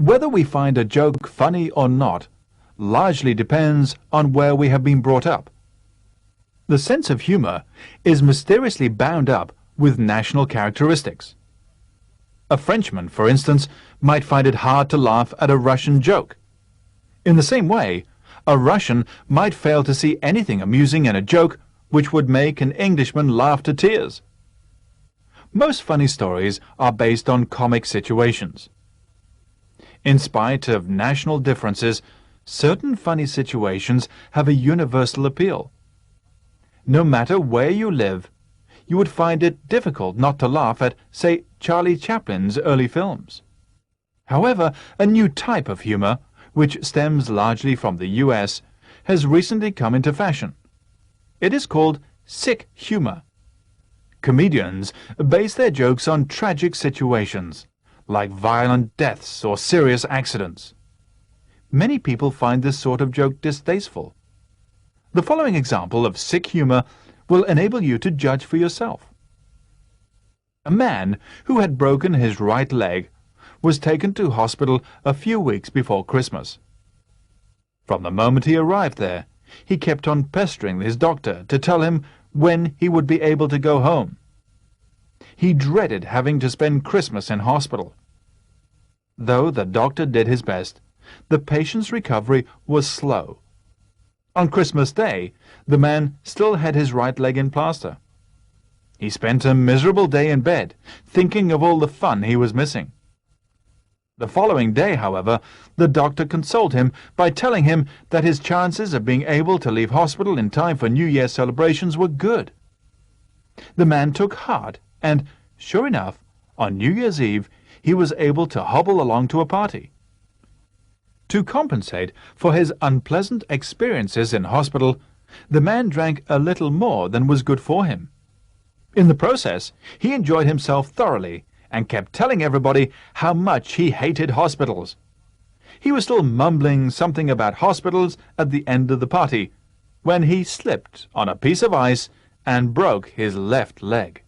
Whether we find a joke funny or not largely depends on where we have been brought up. The sense of humor is mysteriously bound up with national characteristics. A Frenchman, for instance, might find it hard to laugh at a Russian joke. In the same way, a Russian might fail to see anything amusing in a joke which would make an Englishman laugh to tears. Most funny stories are based on comic situations. In spite of national differences, certain funny situations have a universal appeal. No matter where you live, you would find it difficult not to laugh at, say, Charlie Chaplin's early films. However, a new type of humor, which stems largely from the US, has recently come into fashion. It is called sick humor. Comedians base their jokes on tragic situations, like violent deaths or serious accidents. Many people find this sort of joke distasteful. The following example of sick humor will enable you to judge for yourself. A man who had broken his right leg was taken to hospital a few weeks before Christmas. From the moment he arrived there, he kept on pestering his doctor to tell him when he would be able to go home. He dreaded having to spend Christmas in hospital. Though the doctor did his best, the patient's recovery was slow. On Christmas Day, the man still had his right leg in plaster. He spent a miserable day in bed, thinking of all the fun he was missing. The following day, however, the doctor consoled him by telling him that his chances of being able to leave hospital in time for New Year's celebrations were good. The man took heart, and, sure enough, on New Year's Eve, he was able to hobble along to a party. To compensate for his unpleasant experiences in hospital, the man drank a little more than was good for him. In the process, he enjoyed himself thoroughly and kept telling everybody how much he hated hospitals. He was still mumbling something about hospitals at the end of the party when he slipped on a piece of ice and broke his left leg.